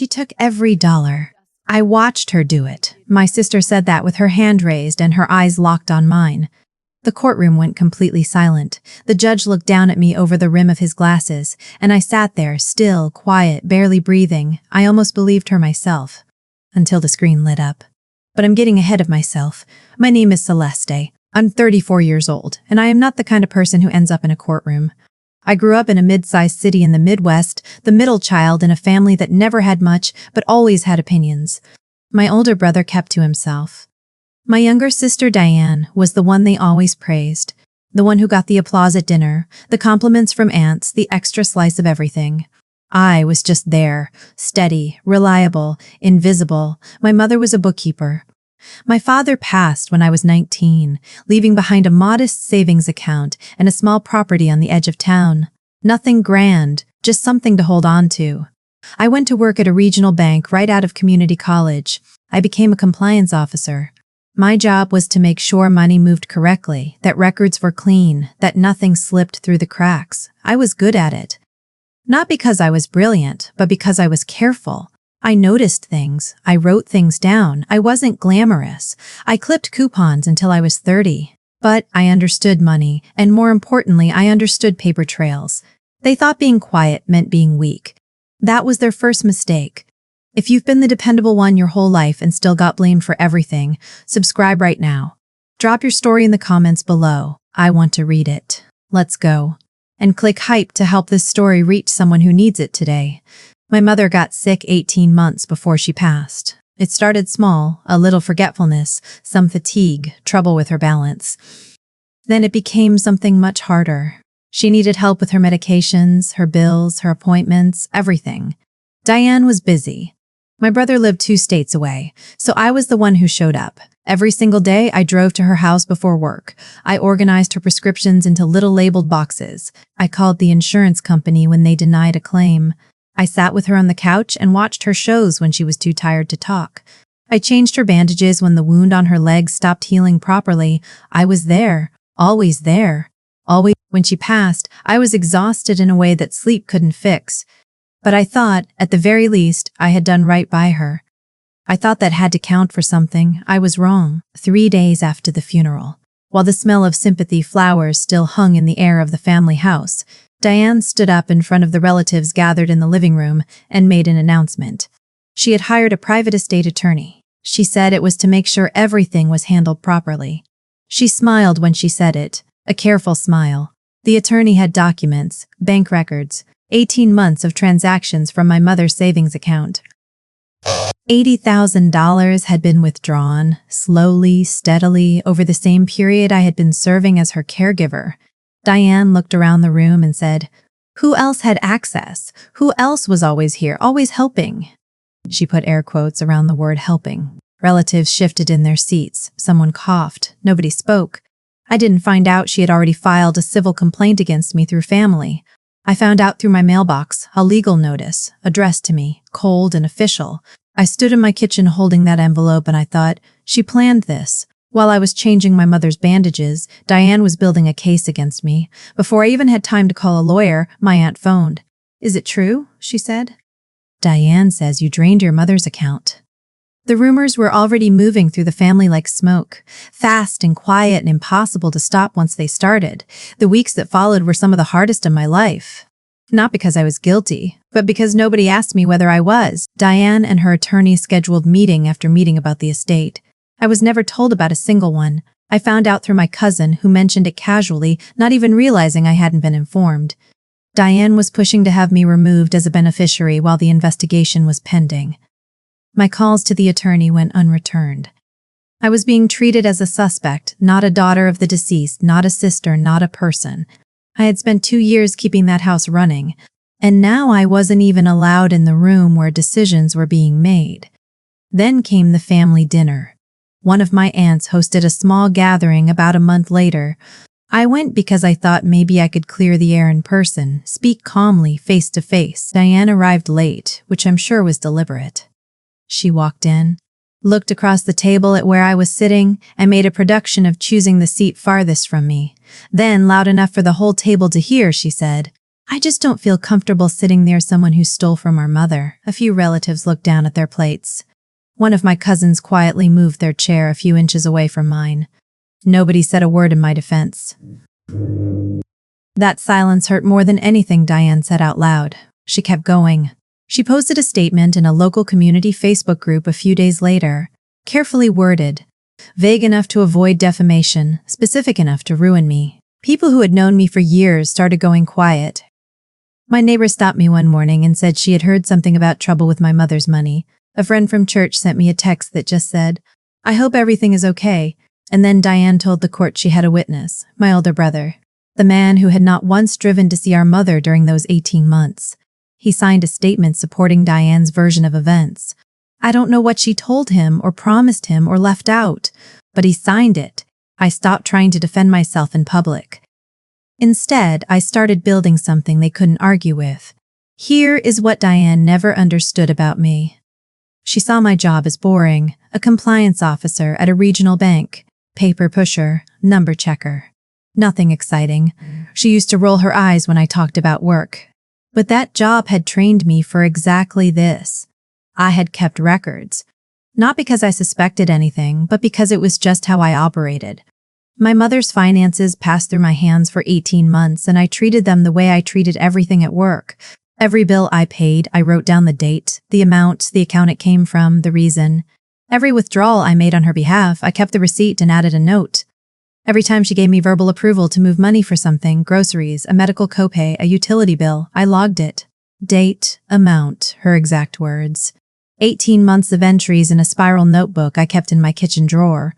She took every dollar. I watched her do it. My sister said that with her hand raised and her eyes locked on mine. The courtroom went completely silent. The judge looked down at me over the rim of his glasses, and I sat there, still, quiet, barely breathing. I almost believed her myself. Until the screen lit up. But I'm getting ahead of myself. My name is Celeste. I'm 34 years old, and I am not the kind of person who ends up in a courtroom. I grew up in a mid-sized city in the Midwest, the middle child in a family that never had much, but always had opinions. My older brother kept to himself. My younger sister Diane was the one they always praised, the one who got the applause at dinner, the compliments from aunts, the extra slice of everything. I was just there, steady, reliable, invisible. My mother was a bookkeeper. My father passed when I was 19, leaving behind a modest savings account and a small property on the edge of town. Nothing grand, just something to hold on to. I went to work at a regional bank right out of community college. I became a compliance officer. My job was to make sure money moved correctly, that records were clean, that nothing slipped through the cracks. I was good at it. Not because I was brilliant, but because I was careful. I noticed things. I wrote things down. I wasn't glamorous. I clipped coupons until I was 30. But I understood money, and more importantly, I understood paper trails. They thought being quiet meant being weak. That was their first mistake. If you've been the dependable one your whole life and still got blamed for everything, subscribe right now. Drop your story in the comments below. I want to read it. Let's go. And click hype to help this story reach someone who needs it today. My mother got sick 18 months before she passed. It started small, a little forgetfulness, some fatigue, trouble with her balance. Then it became something much harder. She needed help with her medications, her bills, her appointments, everything. Diane was busy. My brother lived 2 states away, so I was the one who showed up. Every single day, I drove to her house before work. I organized her prescriptions into little labeled boxes. I called the insurance company when they denied a claim. I sat with her on the couch and watched her shows when she was too tired to talk. I changed her bandages when the wound on her leg stopped healing properly. I was there, always there. Always. When she passed, I was exhausted in a way that sleep couldn't fix. But I thought, at the very least, I had done right by her. I thought that had to count for something. I was wrong. 3 days after the funeral, while the smell of sympathy flowers still hung in the air of the family house, Diane stood up in front of the relatives gathered in the living room and made an announcement. She had hired a private estate attorney. She said it was to make sure everything was handled properly. She smiled when she said it, a careful smile. The attorney had documents, bank records, 18 months of transactions from my mother's savings account. $80,000 had been withdrawn, slowly, steadily, over the same period I had been serving as her caregiver. Diane looked around the room and said, "Who else had access? Who else was always here, always helping?" She put air quotes around the word helping. Relatives shifted in their seats. Someone coughed. Nobody spoke. I didn't find out she had already filed a civil complaint against me through family. I found out through my mailbox, a legal notice, addressed to me, cold and official. I stood in my kitchen holding that envelope and I thought, she planned this. While I was changing my mother's bandages, Diane was building a case against me. Before I even had time to call a lawyer, my aunt phoned. "Is it true?" she said. "Diane says you drained your mother's account." The rumors were already moving through the family like smoke, fast and quiet and impossible to stop once they started. The weeks that followed were some of the hardest in my life. Not because I was guilty, but because nobody asked me whether I was. Diane and her attorney scheduled meeting after meeting about the estate. I was never told about a single one. I found out through my cousin, who mentioned it casually, not even realizing I hadn't been informed. Diane was pushing to have me removed as a beneficiary while the investigation was pending. My calls to the attorney went unreturned. I was being treated as a suspect, not a daughter of the deceased, not a sister, not a person. I had spent 2 years keeping that house running, and now I wasn't even allowed in the room where decisions were being made. Then came the family dinner. One of my aunts hosted a small gathering about a month later. I went because I thought maybe I could clear the air in person, speak calmly, face to face. Diane arrived late, which I'm sure was deliberate. She walked in, looked across the table at where I was sitting, and made a production of choosing the seat farthest from me. Then, loud enough for the whole table to hear, she said, I just don't feel comfortable sitting near someone who stole from our mother. A few relatives looked down at their plates. One of my cousins quietly moved their chair a few inches away from mine. Nobody said a word in my defense. That silence hurt more than anything Diane said out loud. She kept going. She posted a statement in a local community Facebook group a few days later, carefully worded, vague enough to avoid defamation, specific enough to ruin me. People who had known me for years started going quiet. My neighbor stopped me one morning and said she had heard something about trouble with my mother's money. A friend from church sent me a text that just said, "I hope everything is okay." And then Diane told the court she had a witness, my older brother, the man who had not once driven to see our mother during those 18 months. He signed a statement supporting Diane's version of events. I don't know what she told him or promised him or left out, but he signed it. I stopped trying to defend myself in public. Instead, I started building something they couldn't argue with. Here is what Diane never understood about me. She saw my job as boring, a compliance officer at a regional bank, paper pusher, number checker. Nothing exciting. She used to roll her eyes when I talked about work. But that job had trained me for exactly this. I had kept records. Not because I suspected anything, but because it was just how I operated. My mother's finances passed through my hands for 18 months, and I treated them the way I treated everything at work. Every bill I paid, I wrote down the date, the amount, the account it came from, the reason. Every withdrawal I made on her behalf, I kept the receipt and added a note. Every time she gave me verbal approval to move money for something, groceries, a medical copay, a utility bill, I logged it. Date, amount, her exact words. 18 months of entries in a spiral notebook I kept in my kitchen drawer.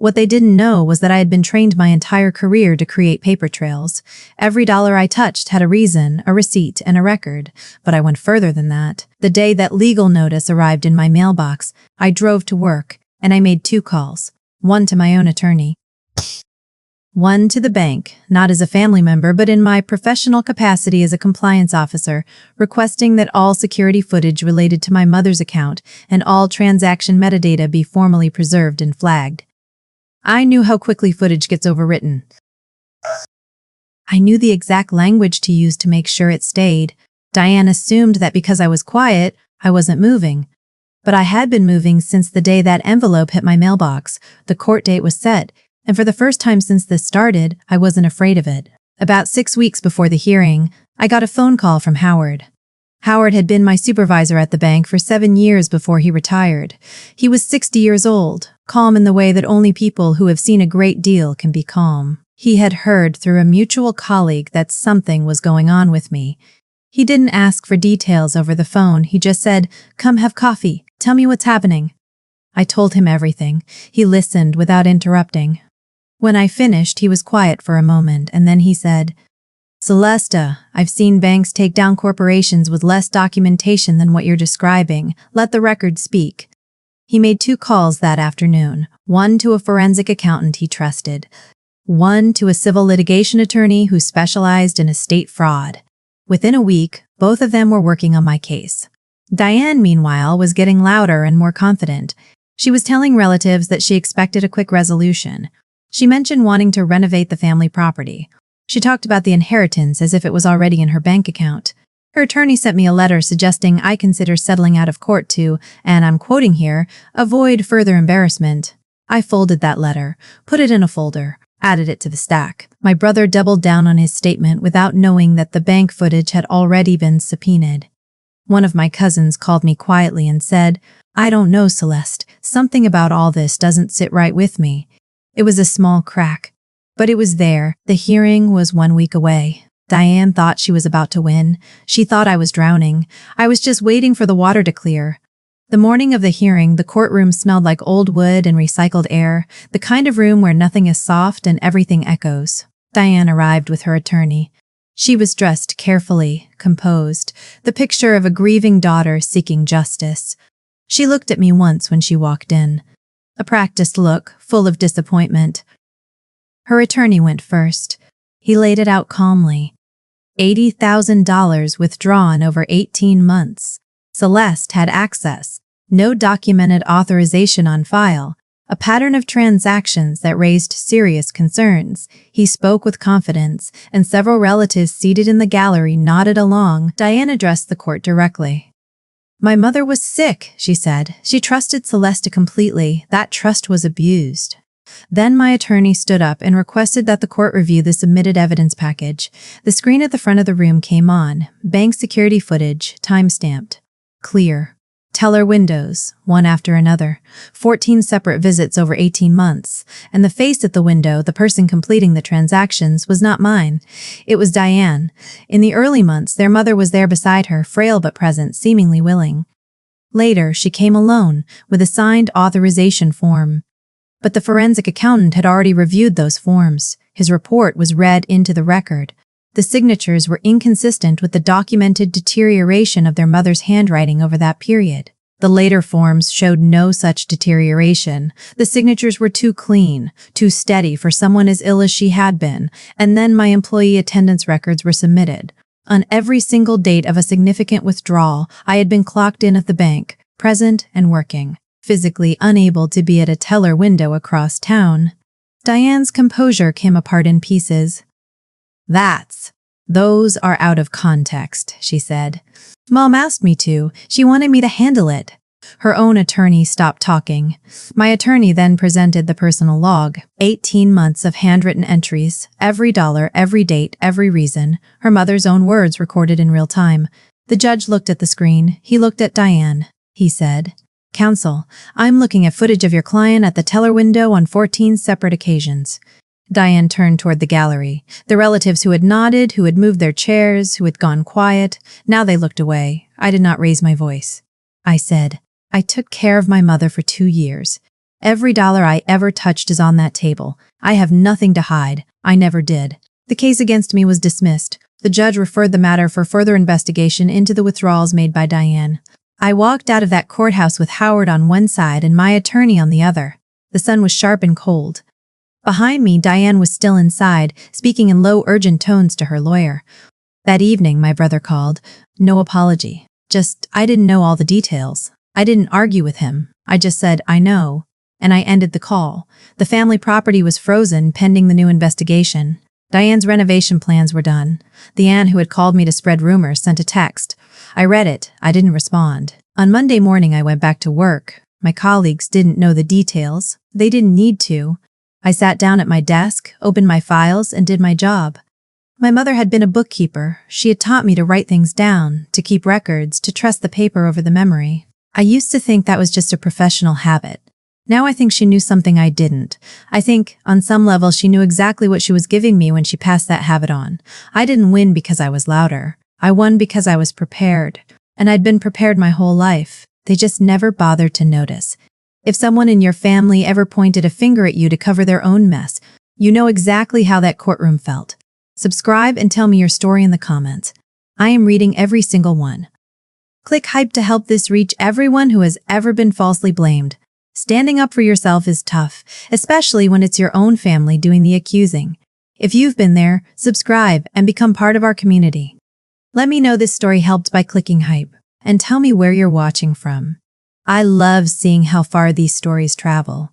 What they didn't know was that I had been trained my entire career to create paper trails. Every dollar I touched had a reason, a receipt, and a record. But I went further than that. The day that legal notice arrived in my mailbox, I drove to work, and I made 2 calls. One to my own attorney. One to the bank, not as a family member, but in my professional capacity as a compliance officer, requesting that all security footage related to my mother's account and all transaction metadata be formally preserved and flagged. I knew how quickly footage gets overwritten. I knew the exact language to use to make sure it stayed. Diane assumed that because I was quiet, I wasn't moving. But I had been moving since the day that envelope hit my mailbox. The court date was set, and for the first time since this started, I wasn't afraid of it. About 6 weeks before the hearing, I got a phone call from Howard. Howard had been my supervisor at the bank for 7 years before he retired. He was 60 years old, calm in the way that only people who have seen a great deal can be calm. He had heard through a mutual colleague that something was going on with me. He didn't ask for details over the phone. He just said, "Come have coffee. Tell me what's happening." I told him everything. He listened without interrupting. When I finished, he was quiet for a moment, and then he said, "Celesta, I've seen banks take down corporations with less documentation than what you're describing. Let the record speak." He made 2 calls that afternoon, one to a forensic accountant he trusted, one to a civil litigation attorney who specialized in estate fraud. Within a week, both of them were working on my case. Diane, meanwhile, was getting louder and more confident. She was telling relatives that she expected a quick resolution. She mentioned wanting to renovate the family property. She talked about the inheritance as if it was already in her bank account. Her attorney sent me a letter suggesting I consider settling out of court to, and I'm quoting here, "avoid further embarrassment." I folded that letter, put it in a folder, added it to the stack. My brother doubled down on his statement without knowing that the bank footage had already been subpoenaed. One of my cousins called me quietly and said, "I don't know, Celeste. Something about all this doesn't sit right with me." It was a small crack, but it was there. The hearing was 1 week away. Diane thought she was about to win. She thought I was drowning. I was just waiting for the water to clear. The morning of the hearing, the courtroom smelled like old wood and recycled air, the kind of room where nothing is soft and everything echoes. Diane arrived with her attorney. She was dressed carefully, composed, the picture of a grieving daughter seeking justice. She looked at me once when she walked in. A practiced look, full of disappointment. Her attorney went first. He laid it out calmly. $80,000 withdrawn over 18 months. Celeste had access. No documented authorization on file. a pattern of transactions that raised serious concerns. He spoke with confidence, and several relatives seated in the gallery nodded along. Diane addressed the court directly. "My mother was sick," she said. "She trusted Celeste completely. That trust was abused." Then my attorney stood up and requested that the court review the submitted evidence package. The screen at the front of the room came on. Bank security footage, time-stamped. Clear. Teller windows, one after another. 14 separate visits over 18 months. And the face at the window, the person completing the transactions, was not mine. It was Diane. In the early months, their mother was there beside her, frail but present, seemingly willing. Later, she came alone, with a signed authorization form. But the forensic accountant had already reviewed those forms. His report was read into the record. The signatures were inconsistent with the documented deterioration of their mother's handwriting over that period. The later forms showed no such deterioration. The signatures were too clean, too steady for someone as ill as she had been. And then my employee attendance records were submitted. On every single date of a significant withdrawal, I had been clocked in at the bank, present and working, physically unable to be at a teller window across town. Diane's composure came apart in pieces. Those are out of context," she said. "Mom asked me to. She wanted me to handle it." Her own attorney stopped talking. My attorney then presented the personal log. 18 months of handwritten entries, every dollar, every date, every reason, her mother's own words recorded in real time. The judge looked at the screen. He looked at Diane. He said, "Counsel, I'm looking at footage of your client at the teller window on 14 separate occasions." Diane turned toward the gallery. The relatives who had nodded, who had moved their chairs, who had gone quiet, now they looked away. I did not raise my voice. I said, "I took care of my mother for 2 years. Every dollar I ever touched is on that table. I have nothing to hide. I never did." The case against me was dismissed. The judge referred the matter for further investigation into the withdrawals made by Diane. I walked out of that courthouse with Howard on one side and my attorney on the other. The sun was sharp and cold. Behind me, Diane was still inside, speaking in low, urgent tones to her lawyer. That evening, my brother called. No apology. Just, I didn't know all the details. I didn't argue with him. I just said, "I know." And I ended the call. The family property was frozen, pending the new investigation. Diane's renovation plans were done. The aunt who had called me to spread rumors sent a text. I read it. I didn't respond. On Monday morning, I went back to work. My colleagues didn't know the details. They didn't need to. I sat down at my desk, opened my files, and did my job. My mother had been a bookkeeper. She had taught me to write things down, to keep records, to trust the paper over the memory. I used to think that was just a professional habit. Now I think she knew something I didn't. I think, on some level, she knew exactly what she was giving me when she passed that habit on. I didn't win because I was louder. I won because I was prepared. And I'd been prepared my whole life. They just never bothered to notice. If someone in your family ever pointed a finger at you to cover their own mess, you know exactly how that courtroom felt. Subscribe and tell me your story in the comments. I am reading every single one. Click hype to help this reach everyone who has ever been falsely blamed. Standing up for yourself is tough, especially when it's your own family doing the accusing. If you've been there, subscribe and become part of our community. Let me know this story helped by clicking hype, and tell me where you're watching from. I love seeing how far these stories travel.